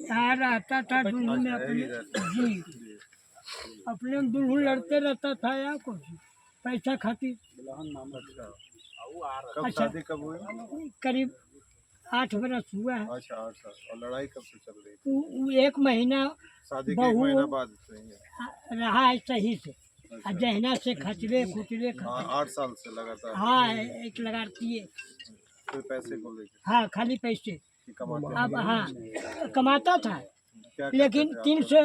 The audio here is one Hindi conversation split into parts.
यहाँ रहता था दुनू में अपने जी अपने दुनू लड़ते रहता था या कुछ पैसा खातिर। कब अच्छा। शादी कब हुई? करीब 8 बरस हुआ है। अच्छा 8 साल। और लड़ाई कब से चल रही थी? वो 1 महीना शादी के 1 महीना बाद से ही है। रहा है सही से। अच्छा। जहना से खचरे खुचरे हाँ 8 साल से लगातार। हाँ एक लगाती है। फिर पैसे को लेकर हाँ खाली पैसे। कमाते अब हाँ कमाता था क्या लेकिन 300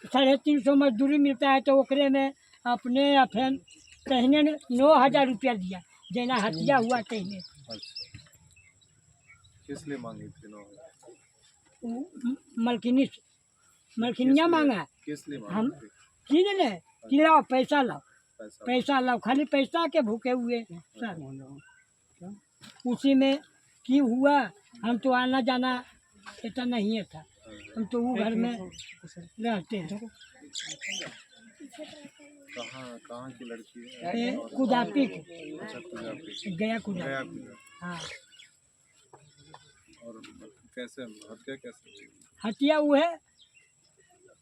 350 मजदूरी मिलता है तो ओकरे में अपने अफेन कहने 9,000 रुपया दिया जेना हत्या हुआ कहने। अच्छा किस लिए मांगी थी 9,000? मलकिनिया मांगा। किस लिए हम मांगी थी? चीज ले कि लाओ पैसा लाओ पैसा पैसा लाओ खाली पैसा के भूखे हुए सर। उसी में की हुआ हम तो आना जाना इतना नहीं था। हम तो वो घर में रहते हैं। कहाँ की लड़की है? कुदापी की अच्छा कुदापी। गया गया कुदापी। कुदा। हाँ और कैसे हत्या कैसे हुई? हत्या वो है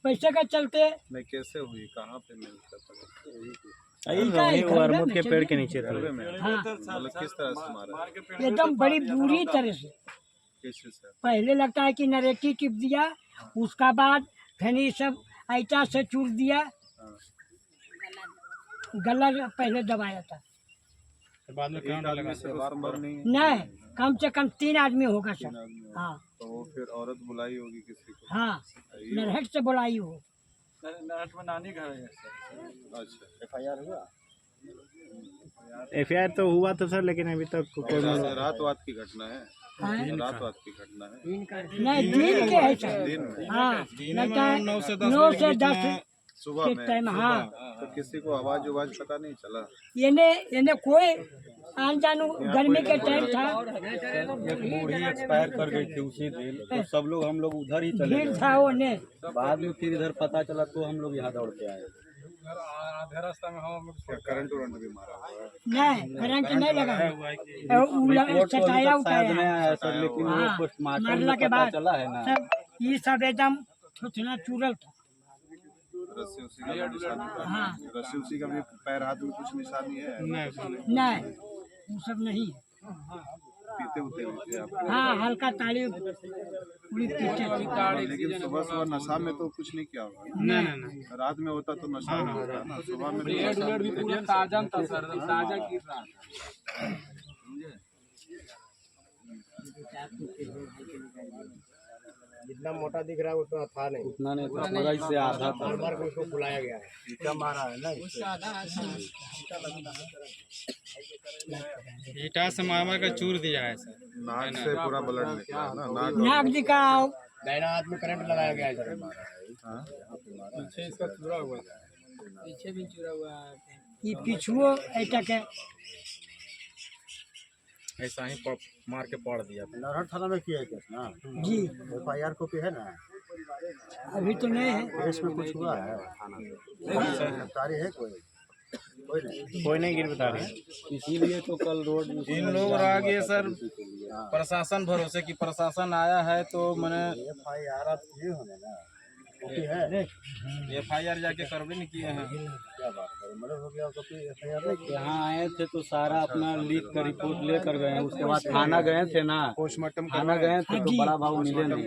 पैसे का चलते। नहीं कैसे हुई? कहाँ पे मिलता था? अमरूद के पेड़ के नीचे घर में? हाँ मतलब किस तरह से मारा? एकदम बड़ी बुरी तरह से। कैसे से? पहले लगता है कि नरेटी टिप दिया उसका बाद फिर ये सब ऐटा से चूर दिया। गला पहले दबाया था। बाद में एक आदमी से बार नहीं? नहीं कम से कम 3 आदमी होगा सर। 3 आदमी। हाँ तो वो फिर औरत बुलाई होगी किसी को? हाँ नरहट से बुलाई हो। नरहट में नानी घर है सर। अच्छा FIR हुआ? FIR तो हुआ तो सर लेकिन अभी तक कोई रात वात की घटना है? रात वात की घटना है? नहीं दिन के है सर। दिन में? हाँ लगता है 9 से 10 सुबह के में? टाइम। हाँ तो किसी को आवाज पता नहीं चला? ये कोई आन जानू गर्मी के टाइम था। एक बूढ़ी एक्सपायर कर गई थी उसी दिन तो सब लोग हम लोग उधर ही चले भीड़ गए। था वो ने बाद में फिर इधर पता चला तो हम लोग यहाँ दौड़ के आए। आधे रास्ता में हम करंट भी मारा हुआ है? नहीं करंट नहीं लगा सटाया शायद उठाया नहीं आया सर लेकिन वो हाँ, पोस्टमार्टम मारला में के पता बाद चला है ना। सब ये सब एकदम थोड़ा चूरल था। रस्सी उसी का भी निशानी हाँ रस्सी उसी का भी पैर हाथ में कुछ निशानी है? नहीं वो सब नहीं है। पीते उते हुए थे आप? हाँ हल्का ताली पूरी पीछे लेकिन सुबह सुबह नशा में तो कुछ नहीं किया होगा? नहीं रात में होता तो नशा में होता ना। सुबह में भी पूरा ताजा था सर ताजा गिर रहा था। जितना मोटा दिख रहा है उतना था नहीं। उतना नहीं था पूरा इससे आधा था। बार को उसको बुलाया गया है। ईटा मारा है ना ईटा से मार का चूर दिया है सर। नाक से पूरा ब्लड निकला है ना? नाक दिखाओ दाहिना हाथ में करंट लगाया गया है सर। पीछे इसका चूरा हुआ था। पीछे भी चूरा हुआ है। ये पिछुओ ऐसा के ऐसा ही मार के पड़ दिया। नरहट थाना में किया है केस ना? जी FIR कॉपी है ना? अभी तो नहीं है। केस में कुछ हुआ है थाना में? गिरफ्तारी है कोई नहीं गिरफ्तार है। इसीलिए तो कल रोड इन लोग रह गए सर प्रशासन भरोसे कि प्रशासन आया है तो मैंने FIR आप किए होंगे ना? कॉपी है? FIR जाके करवे नहीं किए हैं। क्या बात कर मतलब हो गया कॉपी FIR नहीं? यहाँ आए थे तो सारा अपना लिख कर रिपोर्ट लेकर गए हैं। उसके बाद थाना गए थे ना पोस्टमार्टम थाना गए थे तो बड़ा भाव मिले नहीं।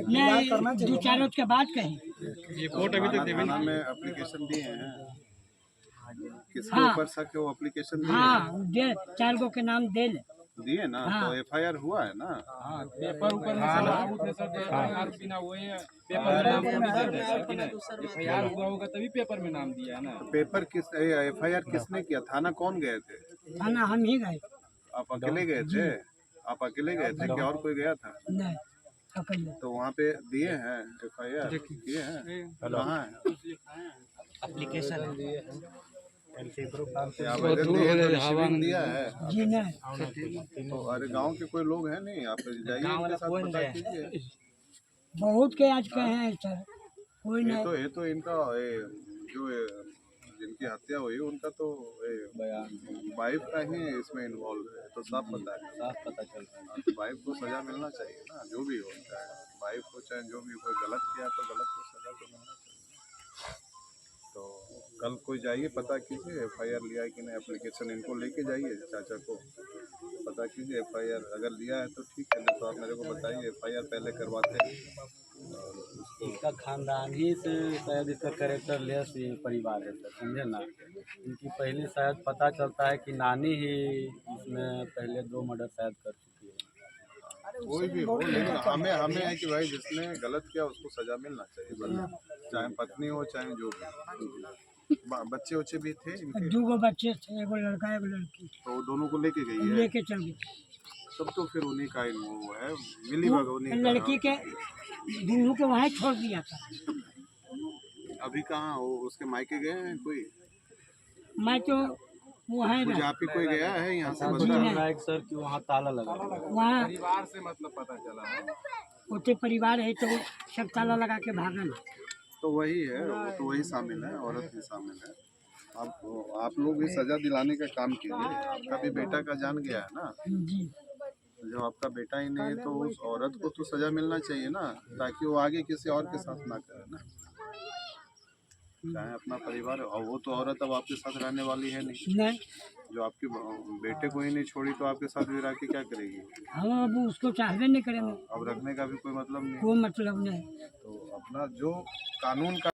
नहीं 2-4 रोज के बाद कहीं रिपोर्ट अभी तक थाना में एप्लीकेशन दिए हैं? किसके हाँ। ऊपर शक है वो एप्लीकेशन दिए? हाँ दे 4 गो के नाम दे ले। दिए ना? हाँ। तो FIR हुआ है ना? पेपर ऊपर में FIR हुआ होगा तभी पेपर में नाम दिया है ना। पेपर किस FIR किसने किया? थाना कौन गए थे? थाना हम ही गए। आप अकेले गए थे? आप अकेले गए थे कि और कोई गया था? नहीं अकेले। तो वहाँ पे दिए हैं FIR किए हैं? कहाँ है एप्लीकेशन आवेदन दिए? रिसीविंग दिया है? जी नहीं तो अरे गांव के कोई लोग हैं नहीं? आप जाइए उनके साथ पता कीजिए। बहुत के आज के हैं सर कोई नहीं। ये तो इनका जो जिनकी हत्या हुई उनका तो वाइफ का ही इसमें इन्वॉल्व है, तो साफ पता है। साफ पता चल रहा है। हाँ, तो वाइफ को सजा मिलना चाहिए ना, जो भी हो, चाहे वाइफ को चाहे जो भी, कोई गलत किया तो गलत को सजा तो मिलना चाहिए। तो कल कोई जाइए, पता कीजिए FIR लिया है कि नहीं, एप्लीकेशन इनको लेके जाइए, चाचा को पता कीजिए FIR अगर लिया है तो ठीक है, नहीं तो आप मेरे को बताइए, FIR पहले करवाते हैं। इसका खानदान ही से शायद इसका कैरेक्टर लेस ही परिवार है सर, समझे ना। इनकी पहले शायद पता चलता है कि नानी ही इसमें पहले 2 मर्डर शायद कर चुकी है। कोई भी हो, लेकिन हमें है कि भाई जिसने गलत किया उसको सजा मिलना चाहिए, बस चाहे पत्नी हो चाहे जो भी। बच्चे उच्चे भी थे इनके, 2 बच्चे थे, एगो लड़का एगो लड़की, तो वो दोनों को लेके गई है, लेके चल गए। सब तो फिर उन्हीं का ही वो है, मिली भगत उन्हीं का। लड़की के दोनों को वहाँ छोड़ दिया था। अभी कहाँ हो, उसके मायके गए हैं कोई? मैं तो वहाँ मुझे आप ही कोई गया है यहाँ से पता बता? चल रहा है कि सर कि वहाँ ताला लगा हुआ है। वहाँ परिवार से मतलब पता चला। होते परिवार है तो सब ताला लगा के भागल। तो वही है, वो तो वही शामिल है, औरत भी शामिल है। आप लोग भी सजा दिलाने का काम कीजिए, आपका भी बेटा का जान गया है ना, जी जब आपका बेटा ही नहीं है तो उस औरत को तो सजा मिलना चाहिए ना, ताकि वो आगे किसी और के साथ ना करे ना, चाहे अपना परिवार। और वो तो औरत अब आपके साथ रहने वाली है नहीं, नहीं, जो आपके बेटे को ही नहीं छोड़ी तो आपके साथ भी रह के क्या करेगी? हम अब उसको चाहबे नहीं करेंगे, अब रखने का भी कोई मतलब नहीं है। कोई मतलब नहीं। तो अपना जो कानून का